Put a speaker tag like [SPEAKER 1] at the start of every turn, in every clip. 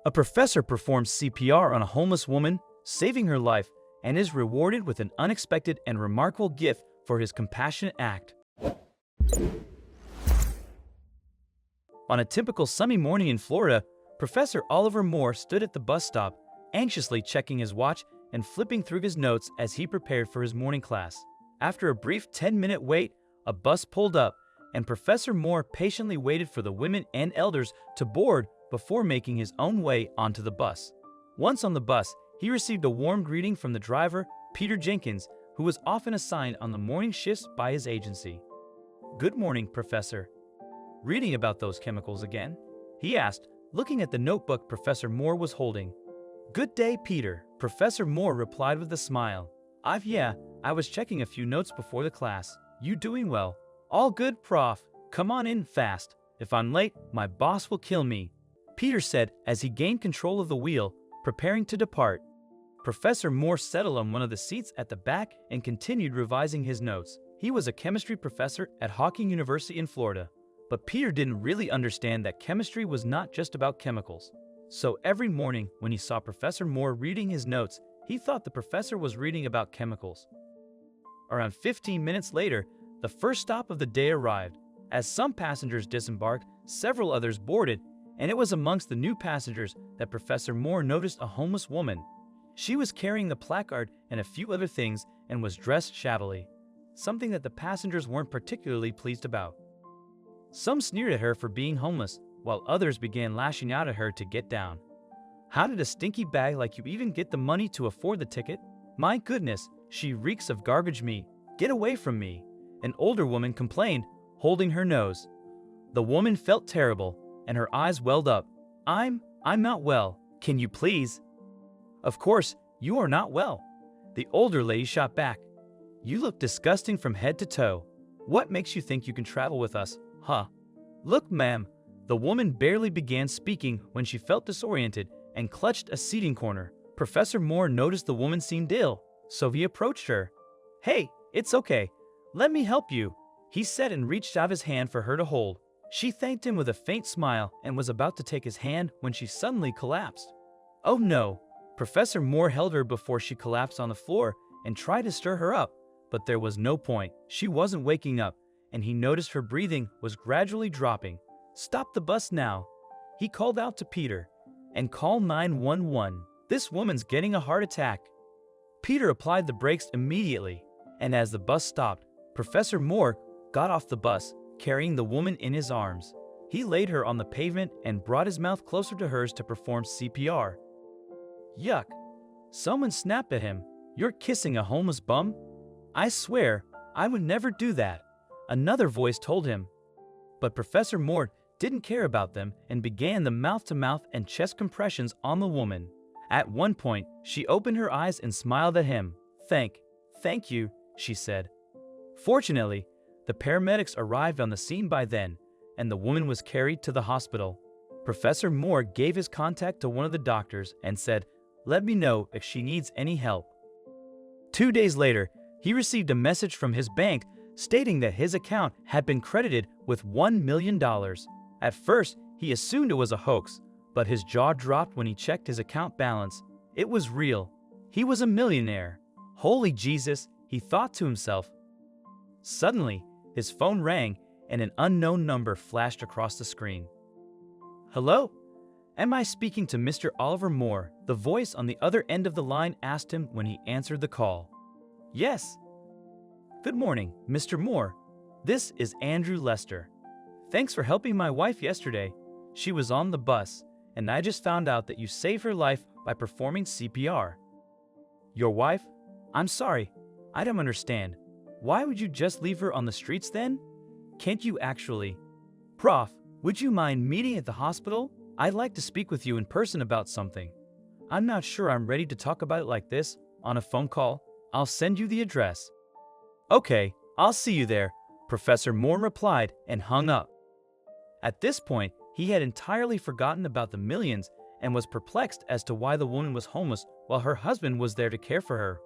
[SPEAKER 1] A professor performs CPR on a homeless woman, saving her life, and is rewarded with an unexpected and remarkable gift for his compassionate act. On a typical sunny morning in Florida, Professor Oliver Moore stood at the bus stop, anxiously checking his watch and flipping through his notes as he prepared for his morning class. After a brief 10-minute wait, a bus pulled up, and Professor Moore patiently waited for the women and elders to board before making his own way onto the bus. Once on the bus, he received a warm greeting from the driver, Peter Jenkins, who was often assigned on the morning shifts by his agency. "Good morning, Professor. Reading about those chemicals again?" he asked, looking at the notebook Professor Moore was holding. "Good day, Peter," Professor Moore replied with a smile. I was checking a few notes before the class. You doing well?" "All good, Prof. Come on in fast. If I'm late, my boss will kill me," Peter said as he gained control of the wheel, preparing to depart. Professor Moore settled on one of the seats at the back and continued revising his notes. He was a chemistry professor at Hawking University in Florida, but Peter didn't really understand that chemistry was not just about chemicals. So every morning when he saw Professor Moore reading his notes, he thought the professor was reading about chemicals. Around 15 minutes later, the first stop of the day arrived. As some passengers disembarked, several others boarded, and it was amongst the new passengers that Professor Moore noticed a homeless woman. She was carrying a placard and a few other things and was dressed shabbily, something that the passengers weren't particularly pleased about. Some sneered at her for being homeless, while others began lashing out at her to get down. "How did a stinky bag like you even get the money to afford the ticket? My goodness, she reeks of garbage meat. Get away from me," an older woman complained, holding her nose. The woman felt terrible, and her eyes welled up. I'm not well. Can you please?" "Of course, you are not well," the older lady shot back. "You look disgusting from head to toe. What makes you think you can travel with us, huh?" "Look, ma'am." The woman barely began speaking when she felt disoriented and clutched a seating corner. Professor Moore noticed the woman seemed ill, so he approached her. "Hey, it's okay. Let me help you," he said and reached out his hand for her to hold. She thanked him with a faint smile and was about to take his hand when she suddenly collapsed. "Oh no." Professor Moore held her before she collapsed on the floor and tried to stir her up, but there was no point. She wasn't waking up, and he noticed her breathing was gradually dropping. "Stop the bus now," he called out to Peter, "and call 911. This woman's getting a heart attack." Peter applied the brakes immediately, and as the bus stopped, Professor Moore got off the bus, carrying the woman in his arms. He laid her on the pavement and brought his mouth closer to hers to perform CPR. "Yuck." Someone snapped at him. "You're kissing a homeless bum?" "I swear, I would never do that," another voice told him. But Professor Moore didn't care about them and began the mouth-to-mouth and chest compressions on the woman. At one point, she opened her eyes and smiled at him. Thank you," she said. Fortunately, the paramedics arrived on the scene by then, and the woman was carried to the hospital. Professor Moore gave his contact to one of the doctors and said, "Let me know if she needs any help." 2 days later, he received a message from his bank stating that his account had been credited with $1 million. At first, he assumed it was a hoax, but his jaw dropped when he checked his account balance. It was real. He was a millionaire. Holy Jesus, he thought to himself. Suddenly, his phone rang and an unknown number flashed across the screen. "Hello? Am I speaking to Mr. Oliver Moore?" the voice on the other end of the line asked him when he answered the call. "Yes." "Good morning, Mr. Moore. This is Andrew Lester. Thanks for helping my wife yesterday. She was on the bus, and I just found out that you saved her life by performing CPR." "Your wife? I'm sorry. I don't understand. Why would you just leave her on the streets then? Can't you actually? Prof, would you mind meeting at the hospital? I'd like to speak with you in person about something. I'm not sure I'm ready to talk about it like this, on a phone call. I'll send you the address." "Okay, I'll see you there," Professor Moore replied and hung up. At this point, he had entirely forgotten about the millions and was perplexed as to why the woman was homeless while her husband was there to care for her.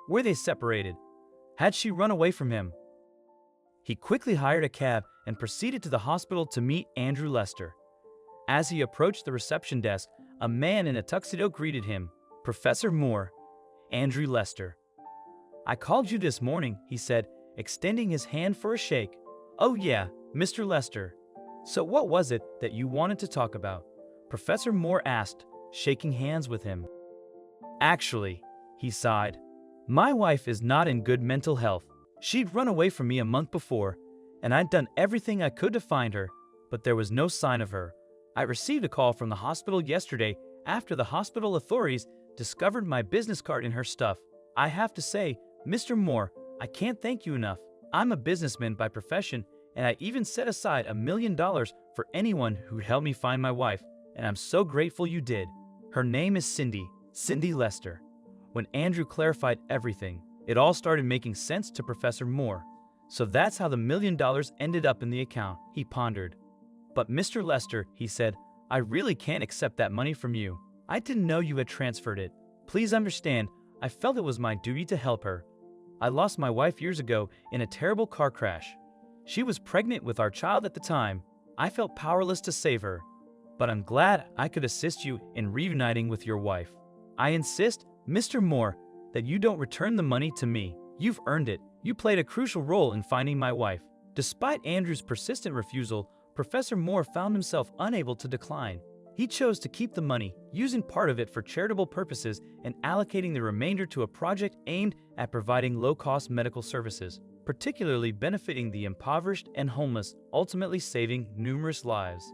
[SPEAKER 1] Were they separated? Had she run away from him? He quickly hired a cab and proceeded to the hospital to meet Andrew Lester. As he approached the reception desk, A man in a tuxedo greeted him. Professor Moore, Andrew Lester. "I called you this morning," he said, extending his hand for a shake. "Oh yeah, Mr. Lester. So what was it that you wanted to talk about?" Professor Moore asked, shaking hands with him. "Actually," he sighed, "my wife is not in good mental health. She'd run away from me a month before, and I'd done everything I could to find her, but there was no sign of her. I received a call from the hospital yesterday after the hospital authorities discovered my business card in her stuff. I have to say, Mr. Moore, I can't thank you enough. I'm a businessman by profession, and I even set aside $1 million for anyone who'd help me find my wife, and I'm so grateful you did. Her name is Cindy Lester." When Andrew clarified everything, it all started making sense to Professor Moore. "So that's how the $1 million ended up in the account," he pondered. "But Mr. Lester," he said, "I really can't accept that money from you. I didn't know you had transferred it. Please understand, I felt it was my duty to help her. I lost my wife years ago in a terrible car crash. She was pregnant with our child at the time. I felt powerless to save her, but I'm glad I could assist you in reuniting with your wife. I insist, Mr. Moore, that you don't return the money to me. You've earned it. You played a crucial role in finding my wife." Despite Andrew's persistent refusal, Professor Moore found himself unable to decline. He chose to keep the money, using part of it for charitable purposes and allocating the remainder to a project aimed at providing low-cost medical services, particularly benefiting the impoverished and homeless, ultimately saving numerous lives.